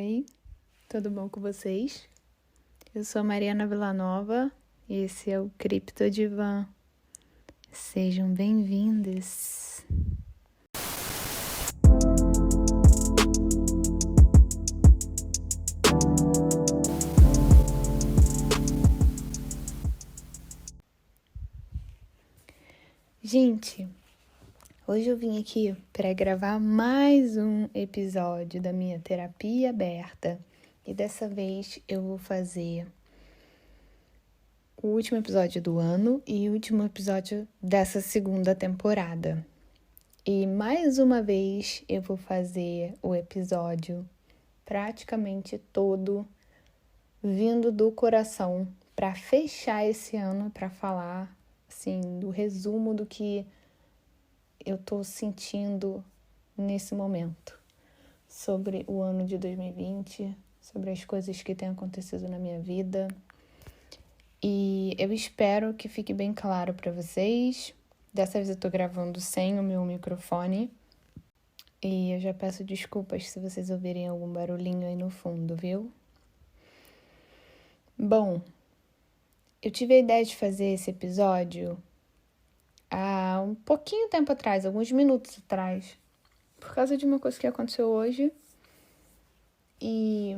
Oi, tudo bom com vocês? Eu sou a Mariana Villanova e esse é o Criptodivan. Sejam bem-vindos! Gente, hoje eu vim aqui para gravar mais um episódio da minha terapia aberta e dessa vez eu vou fazer o último episódio do ano e o último episódio dessa segunda temporada. E mais uma vez eu vou fazer o episódio praticamente todo vindo do coração para fechar esse ano, para falar assim do resumo do que eu tô sentindo nesse momento sobre o ano de 2020, sobre as coisas que têm acontecido na minha vida. E eu espero que fique bem claro para vocês. Dessa vez eu tô gravando sem o meu microfone. E eu já peço desculpas se vocês ouvirem algum barulhinho aí no fundo, viu? Bom, eu tive a ideia de fazer esse episódio há um pouquinho tempo atrás, alguns minutos atrás, por causa de uma coisa que aconteceu hoje. E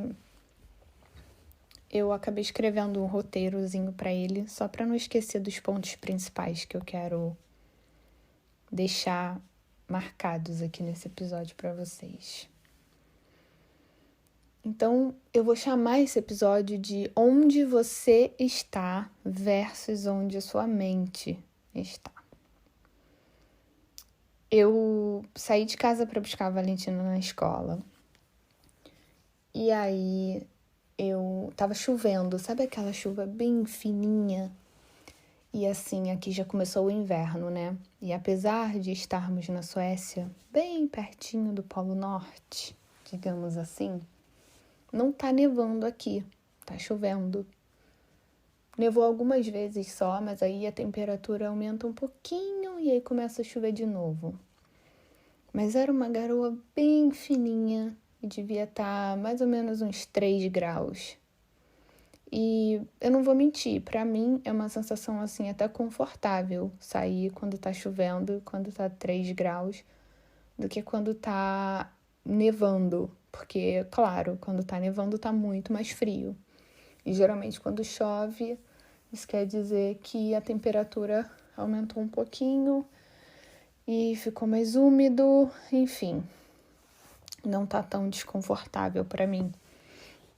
eu acabei escrevendo um roteirozinho para ele, só para não esquecer dos pontos principais que eu quero deixar marcados aqui nesse episódio para vocês. Então, eu vou chamar esse episódio de Onde Você Está versus Onde a Sua Mente Está. Eu saí de casa para buscar a Valentina na escola. E aí, tava chovendo, sabe aquela chuva bem fininha? E assim, aqui já começou o inverno, né? E apesar de estarmos na Suécia, bem pertinho do Polo Norte, digamos assim, não tá nevando aqui, tá chovendo. Nevou algumas vezes só, mas aí a temperatura aumenta um pouquinho e aí começa a chover de novo. Mas era uma garoa bem fininha e devia estar mais ou menos uns 3 graus. E eu não vou mentir, pra mim é uma sensação assim até confortável sair quando tá chovendo, quando tá 3 graus, do que quando tá nevando. Porque, claro, quando tá nevando tá muito mais frio. E geralmente quando chove, isso quer dizer que a temperatura aumentou um pouquinho e ficou mais úmido, enfim, não tá tão desconfortável pra mim.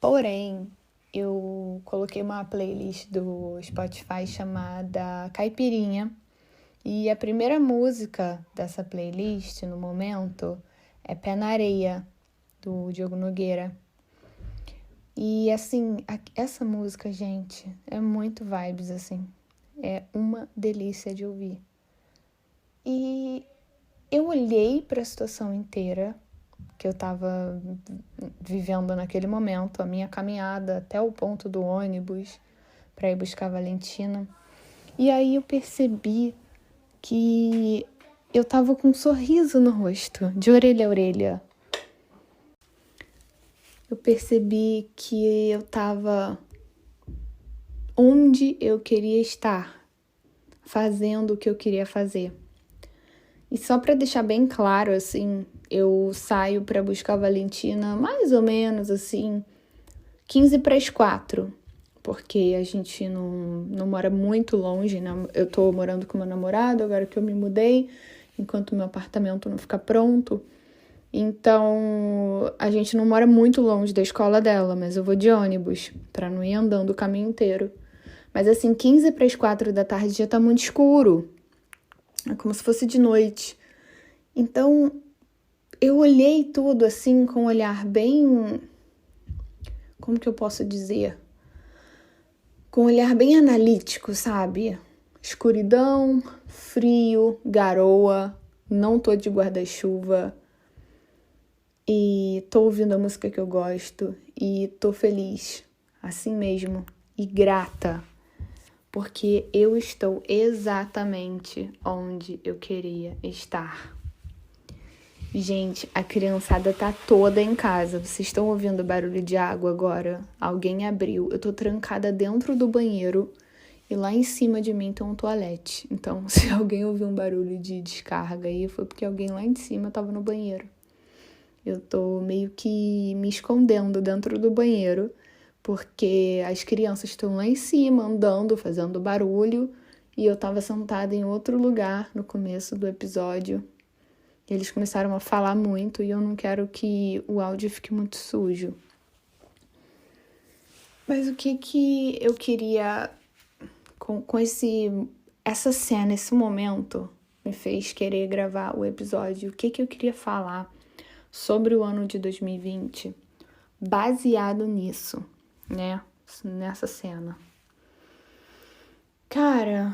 Porém, eu coloquei uma playlist do Spotify chamada Caipirinha e a primeira música dessa playlist, no momento, é Pé na Areia, do Diogo Nogueira. E, assim, essa música, gente, é muito vibes, assim. É uma delícia de ouvir. E eu olhei para a situação inteira que eu estava vivendo naquele momento, a minha caminhada até o ponto do ônibus para ir buscar a Valentina. E aí eu percebi que eu estava com um sorriso no rosto, de orelha a orelha. Eu percebi que eu estava onde eu queria estar, fazendo o que eu queria fazer. E só para deixar bem claro, assim, eu saio para buscar a Valentina mais ou menos, assim, 15 para as 4, porque a gente não mora muito longe, né? Eu tô morando com meu namorado, agora que eu me mudei, enquanto meu apartamento não fica pronto. Então, a gente não mora muito longe da escola dela, mas eu vou de ônibus, para não ir andando o caminho inteiro. Mas assim, 15 para as 4 da tarde já tá muito escuro. É como se fosse de noite. Então, eu olhei tudo assim com um olhar bem... Como que eu posso dizer? Com um olhar bem analítico, sabe? Escuridão, frio, garoa, não tô de guarda-chuva. E tô ouvindo a música que eu gosto e tô feliz, assim mesmo, e grata, porque eu estou exatamente onde eu queria estar. Gente, a criançada tá toda em casa. Vocês estão ouvindo barulho de água agora? Alguém abriu. Eu tô trancada dentro do banheiro e lá em cima de mim tem um toalete. Então, se alguém ouvir um barulho de descarga aí, foi porque alguém lá em cima tava no banheiro. Eu tô meio que me escondendo dentro do banheiro, porque as crianças estão lá em cima andando, fazendo barulho, e eu tava sentada em outro lugar no começo do episódio. Eles começaram a falar muito e eu não quero que o áudio fique muito sujo. Mas o que eu queria com essa cena, esse momento, me fez querer gravar o episódio. O que eu queria falar sobre o ano de 2020, baseado nisso, né? Nessa cena. Cara,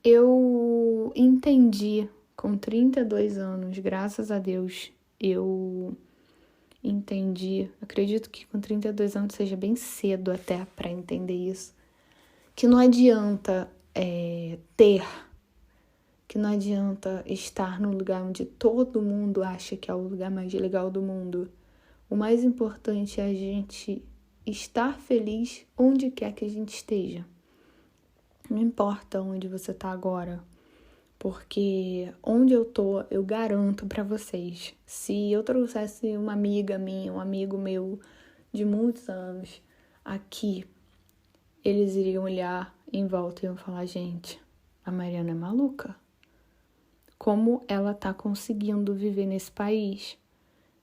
eu entendi com 32 anos, graças a Deus, eu entendi. Acredito que com 32 anos seja bem cedo até para entender isso. Que não adianta ter, que não adianta estar no lugar onde todo mundo acha que é o lugar mais legal do mundo. O mais importante é a gente estar feliz onde quer que a gente esteja. Não importa onde você tá agora, porque onde eu tô, eu garanto pra vocês. Se eu trouxesse uma amiga minha, um amigo meu de muitos anos aqui, eles iriam olhar em volta e iam falar: gente, a Mariana é maluca. Como ela tá conseguindo viver nesse país?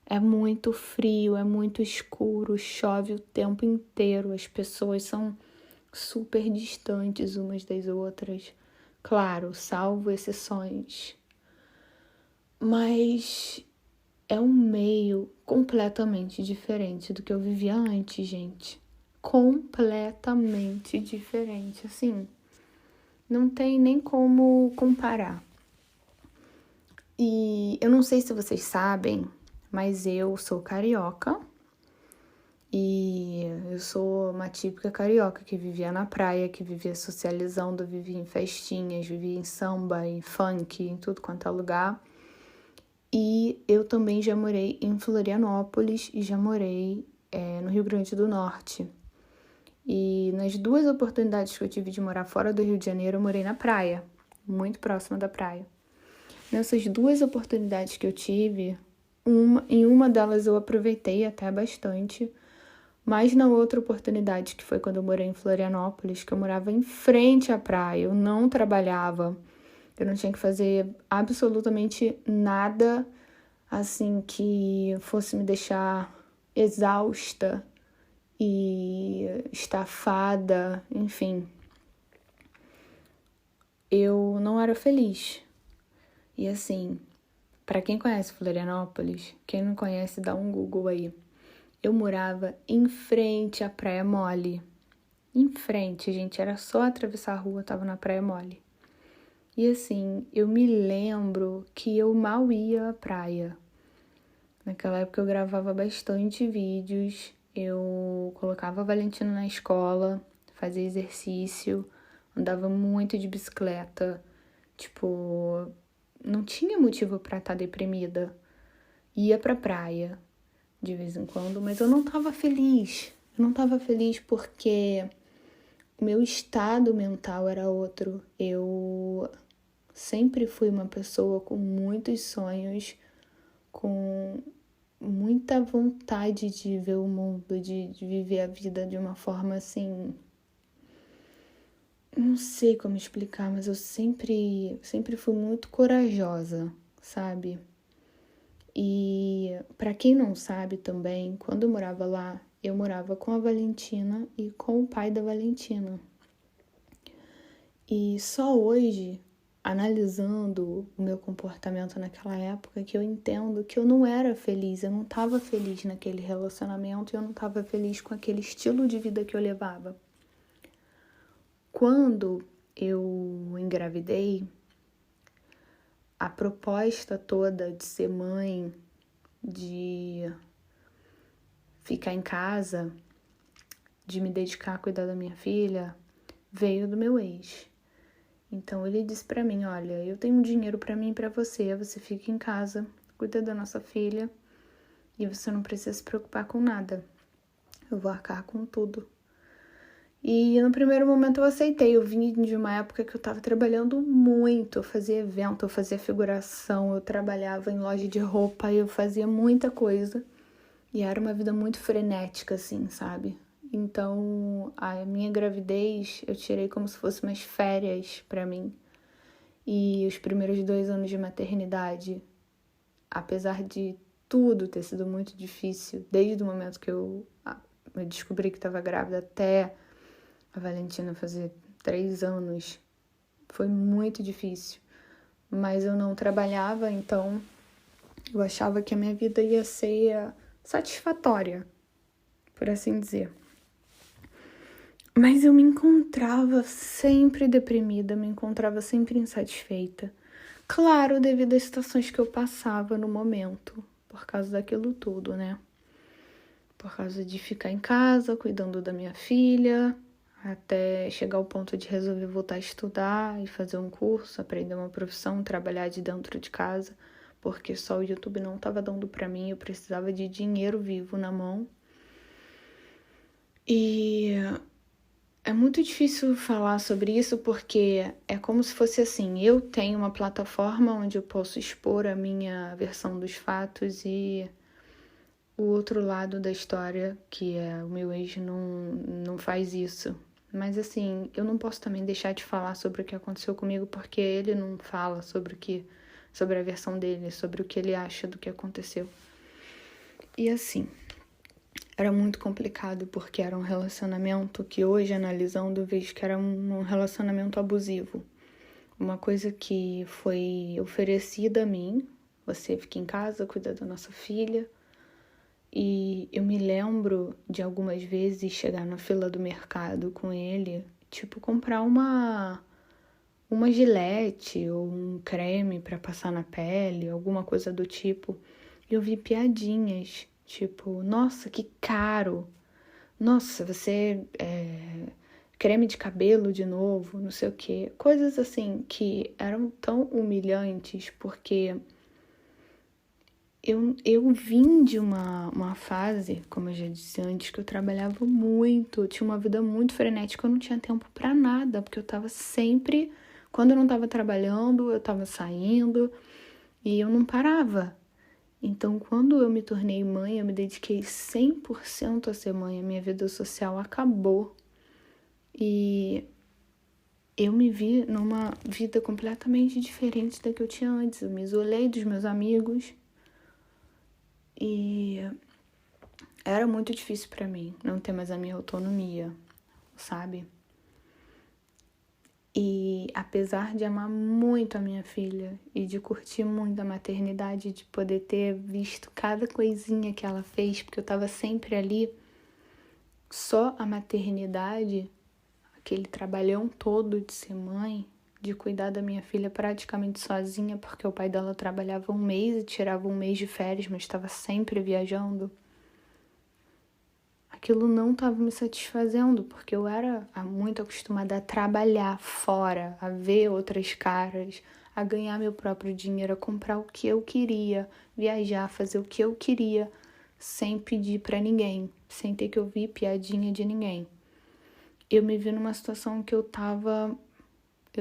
É muito frio, é muito escuro, chove o tempo inteiro, as pessoas são super distantes umas das outras. Claro, salvo exceções. Mas é um meio completamente diferente do que eu vivia antes, gente. Completamente diferente. Assim, não tem nem como comparar. E eu não sei se vocês sabem, mas eu sou carioca. E eu sou uma típica carioca que vivia na praia, que vivia socializando, vivia em festinhas, vivia em samba, em funk, em tudo quanto é lugar. E eu também já morei em Florianópolis e já morei no Rio Grande do Norte. E nas duas oportunidades que eu tive de morar fora do Rio de Janeiro, eu morei na praia, muito próxima da praia. Nessas duas oportunidades que eu tive, em uma delas eu aproveitei até bastante. Mas na outra oportunidade, que foi quando eu morei em Florianópolis, que eu morava em frente à praia, eu não trabalhava, eu não tinha que fazer absolutamente nada, assim, que fosse me deixar exausta e estafada, enfim. Eu não era feliz. E assim, para quem conhece Florianópolis, quem não conhece, dá um Google aí. Eu morava em frente à Praia Mole. Em frente, gente, era só atravessar a rua, eu tava na Praia Mole. E assim, eu me lembro que eu mal ia à praia. Naquela época eu gravava bastante vídeos, eu colocava a Valentina na escola, fazia exercício, andava muito de bicicleta. Tipo, não tinha motivo pra estar deprimida. Ia pra praia de vez em quando, mas eu não tava feliz. Eu não tava feliz porque o meu estado mental era outro. Eu sempre fui uma pessoa com muitos sonhos, com muita vontade de ver o mundo, de viver a vida de uma forma assim. Não sei como explicar, mas eu sempre fui muito corajosa, sabe? E para quem não sabe também, quando eu morava lá, eu morava com a Valentina e com o pai da Valentina. E só hoje, analisando o meu comportamento naquela época, que eu entendo que eu não era feliz, eu não estava feliz naquele relacionamento e eu não estava feliz com aquele estilo de vida que eu levava. Quando eu engravidei, a proposta toda de ser mãe, de ficar em casa, de me dedicar a cuidar da minha filha, veio do meu ex. Então ele disse pra mim: olha, eu tenho dinheiro pra mim e pra você, você fica em casa, cuida da nossa filha e você não precisa se preocupar com nada. Eu vou arcar com tudo. E no primeiro momento eu aceitei. Eu vim de uma época que eu tava trabalhando muito. Eu fazia evento, eu fazia figuração, eu trabalhava em loja de roupa, eu fazia muita coisa. E era uma vida muito frenética, assim, sabe? Então, a minha gravidez eu tirei como se fosse umas férias pra mim. E os primeiros 2 anos de maternidade, apesar de tudo ter sido muito difícil, desde o momento que eu descobri que estava grávida até a Valentina fazer 3 anos, foi muito difícil. Mas eu não trabalhava, então eu achava que a minha vida ia ser satisfatória, por assim dizer. Mas eu me encontrava sempre deprimida, me encontrava sempre insatisfeita. Claro, devido às situações que eu passava no momento, por causa daquilo tudo, né? Por causa de ficar em casa, cuidando da minha filha, até chegar ao ponto de resolver voltar a estudar e fazer um curso, aprender uma profissão, trabalhar de dentro de casa, porque só o YouTube não estava dando para mim, eu precisava de dinheiro vivo na mão. E é muito difícil falar sobre isso porque é como se fosse assim, eu tenho uma plataforma onde eu posso expor a minha versão dos fatos e o outro lado da história, que é o meu ex, não faz isso. Mas assim, eu não posso também deixar de falar sobre o que aconteceu comigo porque ele não fala sobre a versão dele, sobre o que ele acha do que aconteceu. E assim, era muito complicado porque era um relacionamento que hoje, analisando, eu vejo que era um relacionamento abusivo. Uma coisa que foi oferecida a mim, você fica em casa, cuida da nossa filha. E eu me lembro de algumas vezes chegar na fila do mercado com ele, tipo, comprar uma gilete ou um creme para passar na pele, alguma coisa do tipo. E eu vi piadinhas, tipo, nossa, que caro. Nossa, você creme de cabelo de novo, não sei o quê. Coisas assim que eram tão humilhantes, porque eu vim de uma fase, como eu já disse antes, que eu trabalhava muito, eu tinha uma vida muito frenética, eu não tinha tempo pra nada, porque eu tava sempre, quando eu não tava trabalhando, eu tava saindo e eu não parava. Então, quando eu me tornei mãe, eu me dediquei 100% a ser mãe, a minha vida social acabou. E eu me vi numa vida completamente diferente da que eu tinha antes. Eu me isolei dos meus amigos e era muito difícil pra mim não ter mais a minha autonomia, sabe? E apesar de amar muito a minha filha e de curtir muito a maternidade, de poder ter visto cada coisinha que ela fez, porque eu tava sempre ali, só a maternidade, aquele trabalhão todo de ser mãe, de cuidar da minha filha praticamente sozinha, porque o pai dela trabalhava 1 mês e tirava 1 mês de férias, mas estava sempre viajando. Aquilo não estava me satisfazendo, porque eu era muito acostumada a trabalhar fora, a ver outras caras, a ganhar meu próprio dinheiro, a comprar o que eu queria, viajar, fazer o que eu queria, sem pedir para ninguém, sem ter que ouvir piadinha de ninguém. Eu me vi numa situação que eu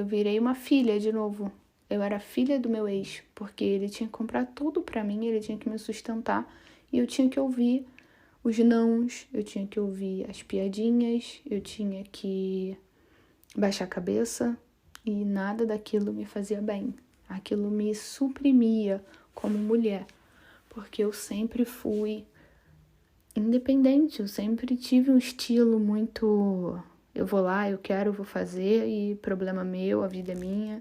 virei uma filha de novo. Eu era filha do meu ex, porque ele tinha que comprar tudo pra mim, ele tinha que me sustentar e eu tinha que ouvir os nãos, eu tinha que ouvir as piadinhas, eu tinha que baixar a cabeça e nada daquilo me fazia bem. Aquilo me suprimia como mulher, porque eu sempre fui independente, eu sempre tive um estilo muito... Eu vou lá, eu quero, eu vou fazer e problema meu, a vida é minha.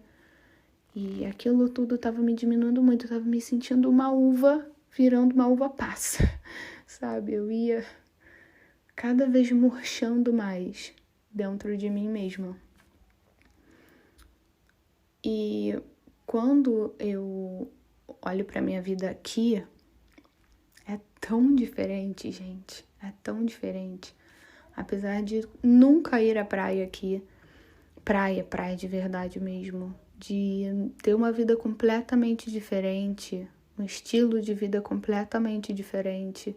E aquilo tudo estava me diminuindo muito, eu estava me sentindo uma uva virando uma uva passa, sabe? Eu ia cada vez murchando mais dentro de mim mesma. E quando eu olho pra minha vida aqui, é tão diferente, gente. É tão diferente. Apesar de nunca ir à praia aqui, praia de verdade mesmo, de ter uma vida completamente diferente, um estilo de vida completamente diferente.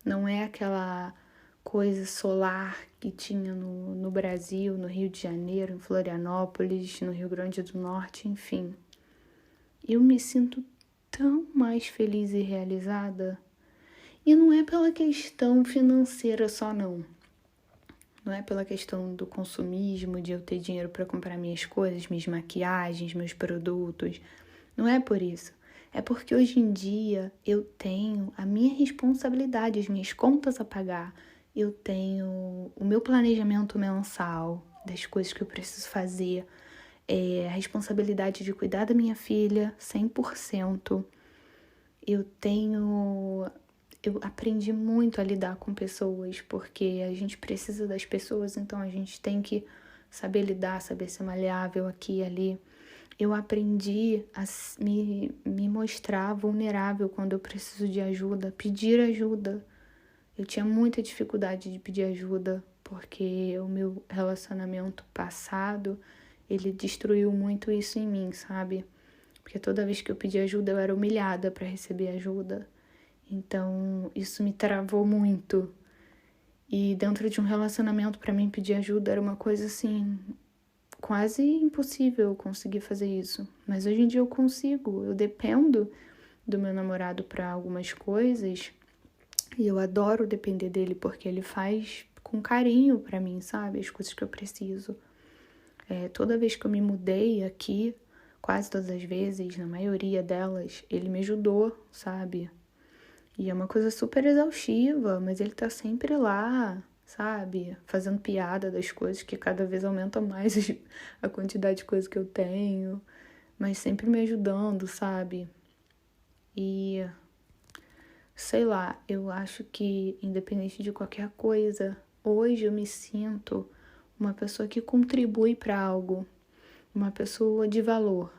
Não é aquela coisa solar que tinha no Brasil, no Rio de Janeiro, em Florianópolis, no Rio Grande do Norte, enfim. Eu me sinto tão mais feliz e realizada. E não é pela questão financeira só, não. Não é pela questão do consumismo, de eu ter dinheiro para comprar minhas coisas, minhas maquiagens, meus produtos. Não é por isso. É porque hoje em dia eu tenho a minha responsabilidade, as minhas contas a pagar. Eu tenho o meu planejamento mensal das coisas que eu preciso fazer. A responsabilidade de cuidar da minha filha 100%. Eu aprendi muito a lidar com pessoas, porque a gente precisa das pessoas, então a gente tem que saber lidar, saber ser maleável aqui e ali. Eu aprendi a me mostrar vulnerável quando eu preciso de ajuda, pedir ajuda. Eu tinha muita dificuldade de pedir ajuda, porque o meu relacionamento passado, ele destruiu muito isso em mim, sabe? Porque toda vez que eu pedi ajuda, eu era humilhada para receber ajuda. Então, isso me travou muito. E dentro de um relacionamento, para mim, pedir ajuda era uma coisa assim, quase impossível conseguir fazer isso. Mas hoje em dia eu consigo. Eu dependo do meu namorado para algumas coisas. E eu adoro depender dele porque ele faz com carinho para mim, sabe? As coisas que eu preciso. Toda vez que eu me mudei aqui, quase todas as vezes, na maioria delas, ele me ajudou, sabe? E é uma coisa super exaustiva, mas ele tá sempre lá, sabe? Fazendo piada das coisas, que cada vez aumenta mais a quantidade de coisas que eu tenho. Mas sempre me ajudando, sabe? E, sei lá, eu acho que, independente de qualquer coisa, hoje eu me sinto uma pessoa que contribui para algo. Uma pessoa de valor.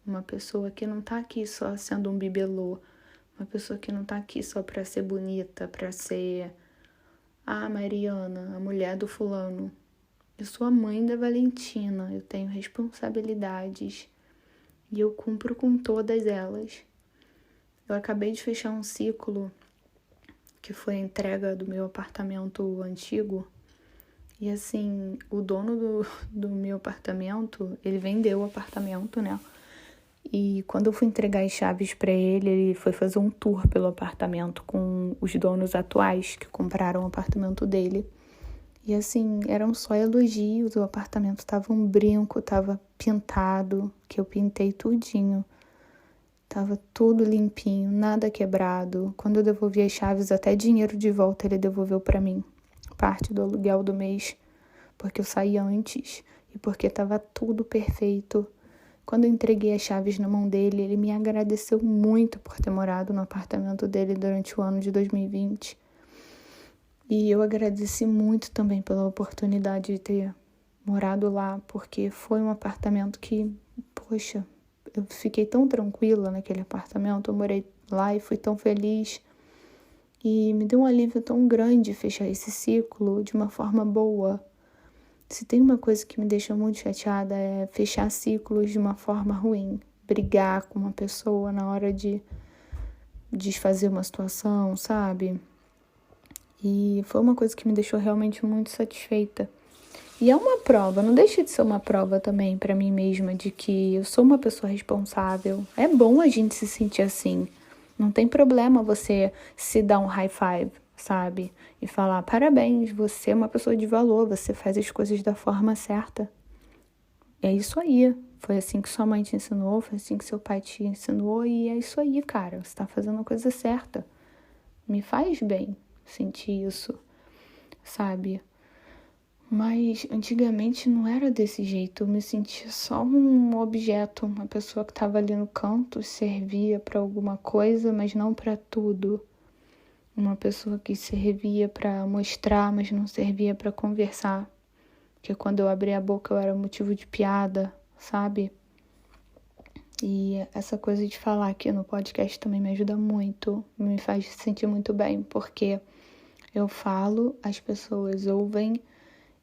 Uma pessoa que não tá aqui só sendo um bibelô. Uma pessoa que não tá aqui só pra ser bonita, pra ser a Mariana, a mulher do fulano. Eu sou a mãe da Valentina, eu tenho responsabilidades e eu cumpro com todas elas. Eu acabei de fechar um ciclo que foi a entrega do meu apartamento antigo. E assim, o dono do meu apartamento, ele vendeu o apartamento, né? E quando eu fui entregar as chaves para ele, ele foi fazer um tour pelo apartamento com os donos atuais que compraram o apartamento dele. E assim, eram só elogios, o apartamento estava um brinco, estava pintado, que eu pintei tudinho. Tava tudo limpinho, nada quebrado. Quando eu devolvi as chaves, até dinheiro de volta ele devolveu para mim. Parte do aluguel do mês, porque eu saí antes e porque tava tudo perfeito. Quando eu entreguei as chaves na mão dele, ele me agradeceu muito por ter morado no apartamento dele durante o ano de 2020. E eu agradeci muito também pela oportunidade de ter morado lá, porque foi um apartamento que, poxa, eu fiquei tão tranquila naquele apartamento, eu morei lá e fui tão feliz. E me deu um alívio tão grande fechar esse ciclo de uma forma boa. Se tem uma coisa que me deixa muito chateada é fechar ciclos de uma forma ruim. Brigar com uma pessoa na hora de desfazer uma situação, sabe? E foi uma coisa que me deixou realmente muito satisfeita. E é uma prova, não deixa de ser uma prova também pra mim mesma de que eu sou uma pessoa responsável. É bom a gente se sentir assim. Não tem problema você se dar um high five, sabe? E falar, parabéns, você é uma pessoa de valor, você faz as coisas da forma certa. É isso aí. Foi assim que sua mãe te ensinou, foi assim que seu pai te ensinou e é isso aí, cara. Você tá fazendo a coisa certa. Me faz bem sentir isso, sabe? Mas antigamente não era desse jeito, eu me sentia só um objeto, uma pessoa que estava ali no canto, servia para alguma coisa, mas não para tudo. Uma pessoa que servia para mostrar, mas não servia para conversar. Porque quando eu abria a boca eu era motivo de piada, sabe? E essa coisa de falar aqui no podcast também me ajuda muito, me faz sentir muito bem, porque eu falo, as pessoas ouvem,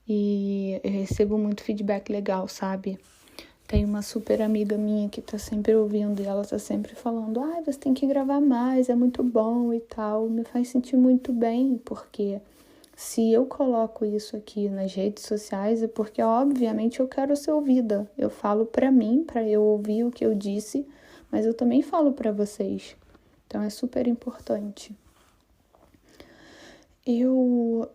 e eu recebo muito feedback legal, sabe? Tem uma super amiga minha que tá sempre ouvindo e ela tá sempre falando: você tem que gravar mais, é muito bom e tal. Me faz sentir muito bem, porque se eu coloco isso aqui nas redes sociais é porque, obviamente, eu quero ser ouvida. Eu falo pra mim, pra eu ouvir o que eu disse, mas eu também falo pra vocês. Então é super importante. Eu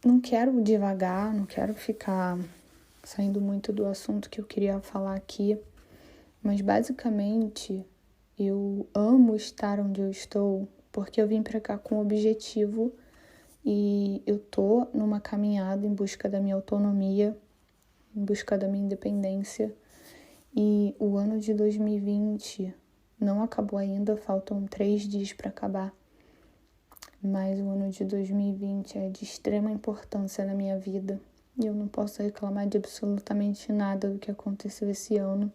não quero divagar, não quero ficar saindo muito do assunto que eu queria falar aqui, mas basicamente eu amo estar onde eu estou porque eu vim pra cá com um objetivo e eu tô numa caminhada em busca da minha autonomia, em busca da minha independência. E o ano de 2020 não acabou ainda, faltam 3 dias para acabar. Mas o ano de 2020 é de extrema importância na minha vida. E eu não posso reclamar de absolutamente nada do que aconteceu esse ano.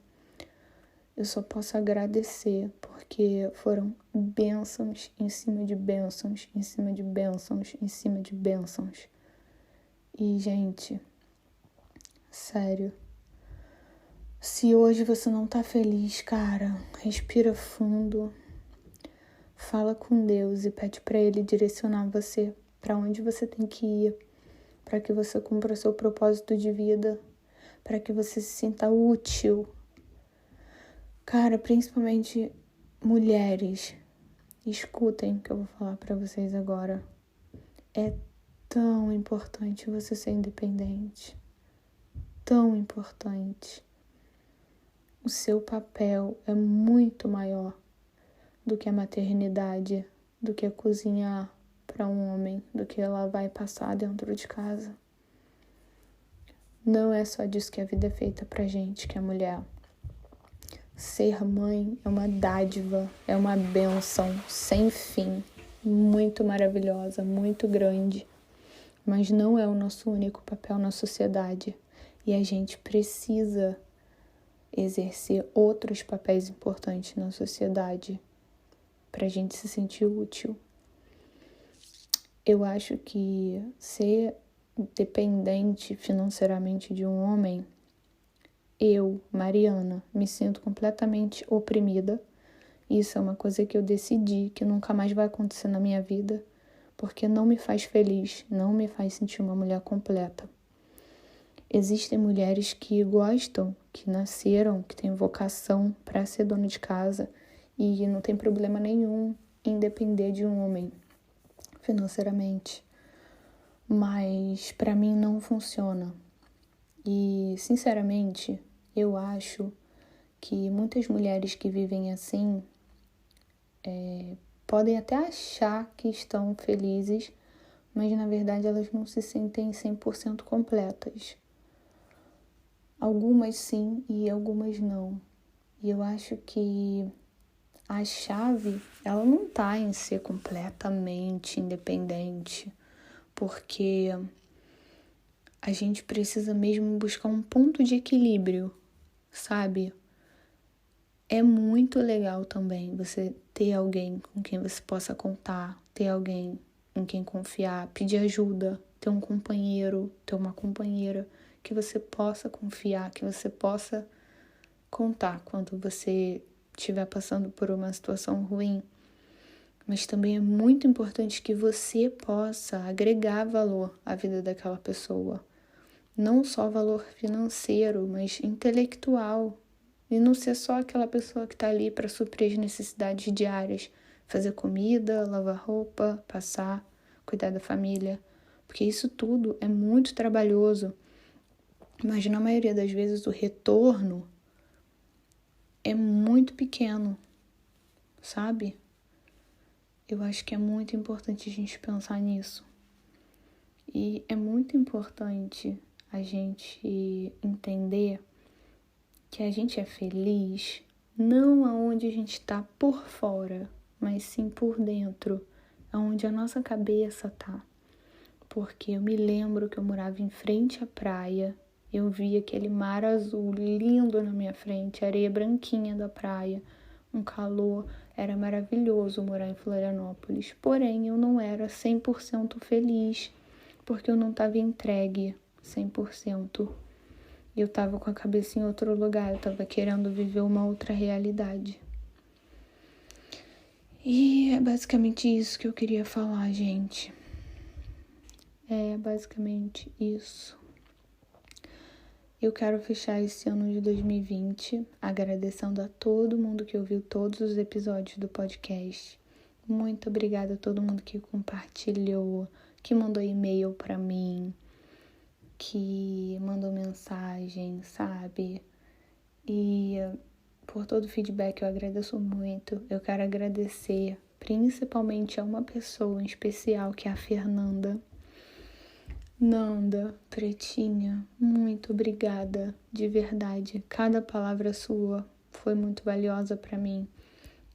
Eu só posso agradecer, porque foram bênçãos em cima de bênçãos, em cima de bênçãos, em cima de bênçãos. E, gente, sério, se hoje você não tá feliz, cara, respira fundo, fala com Deus e pede pra Ele direcionar você pra onde você tem que ir, pra que você cumpra seu propósito de vida, pra que você se sinta útil. Cara, principalmente mulheres, escutem o que eu vou falar pra vocês agora. É tão importante você ser independente, tão importante. O seu papel é muito maior do que a maternidade, do que cozinhar para um homem, do que lavar e passar dentro de casa. Não é só disso que a vida é feita pra gente, que é mulher. Ser mãe é uma dádiva, é uma bênção sem fim, muito maravilhosa, muito grande, mas não é o nosso único papel na sociedade e a gente precisa exercer outros papéis importantes na sociedade para a gente se sentir útil. Eu acho que ser dependente financeiramente de um homem, eu, Mariana, me sinto completamente oprimida. Isso é uma coisa que eu decidi que nunca mais vai acontecer na minha vida, porque não me faz feliz, não me faz sentir uma mulher completa. Existem mulheres que gostam, que nasceram, que têm vocação para ser dona de casa e não tem problema nenhum em depender de um homem financeiramente. Mas para mim não funciona. E, sinceramente, eu acho que muitas mulheres que vivem assim podem até achar que estão felizes, mas na verdade elas não se sentem 100% completas. Algumas sim e algumas não. E eu acho que a chave, ela não tá em ser completamente independente, porque a gente precisa mesmo buscar um ponto de equilíbrio, sabe? É muito legal também você ter alguém com quem você possa contar, ter alguém em quem confiar, pedir ajuda, ter um companheiro, ter uma companheira que você possa confiar, que você possa contar quando você estiver passando por uma situação ruim. Mas também é muito importante que você possa agregar valor à vida daquela pessoa. Não só valor financeiro, mas intelectual. E não ser só aquela pessoa que está ali para suprir as necessidades diárias. Fazer comida, lavar roupa, passar, cuidar da família. Porque isso tudo é muito trabalhoso. Mas na maioria das vezes o retorno é muito pequeno, sabe? Eu acho que é muito importante a gente pensar nisso. E é muito importante a gente entender que a gente é feliz não aonde a gente está por fora, mas sim por dentro, aonde a nossa cabeça tá. Porque eu me lembro que eu morava em frente à praia, eu via aquele mar azul lindo na minha frente, areia branquinha da praia, um calor, era maravilhoso morar em Florianópolis. Porém, eu não era 100% feliz, porque eu não estava entregue 100%. eu tava com a cabeça em outro lugar, eu tava querendo viver uma outra realidade. E é basicamente isso que eu queria falar, gente. É basicamente isso. Eu quero fechar esse ano de 2020 agradecendo a todo mundo que ouviu todos os episódios do podcast. Muito obrigada a todo mundo que compartilhou, que mandou e-mail pra mim, que mandou mensagem, sabe? E por todo o feedback eu agradeço muito. Eu quero agradecer principalmente a uma pessoa em especial, que é a Fernanda. Nanda, pretinha, muito obrigada, de verdade. Cada palavra sua foi muito valiosa pra mim.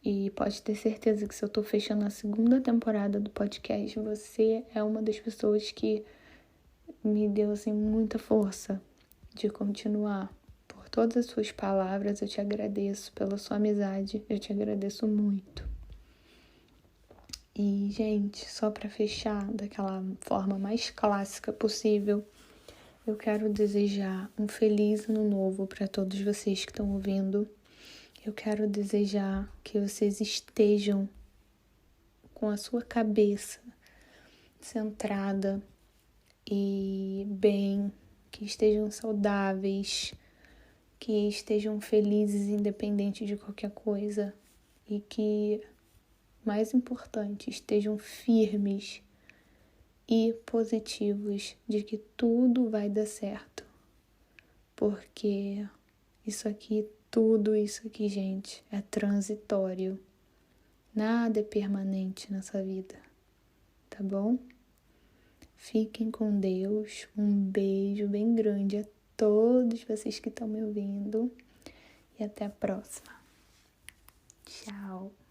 E pode ter certeza que se eu tô fechando a segunda temporada do podcast, você é uma das pessoas que me deu assim muita força de continuar. Por todas as suas palavras, eu te agradeço, pela sua amizade, eu te agradeço muito. E, gente, só para fechar daquela forma mais clássica possível, eu quero desejar um feliz ano novo para todos vocês que estão ouvindo. Eu quero desejar que vocês estejam com a sua cabeça centrada e bem, que estejam saudáveis, que estejam felizes independente de qualquer coisa e que, mais importante, estejam firmes e positivos de que tudo vai dar certo. Porque tudo isso aqui, gente, é transitório. Nada é permanente nessa vida, tá bom? Fiquem com Deus. Um beijo bem grande a todos vocês que estão me ouvindo. E até a próxima. Tchau.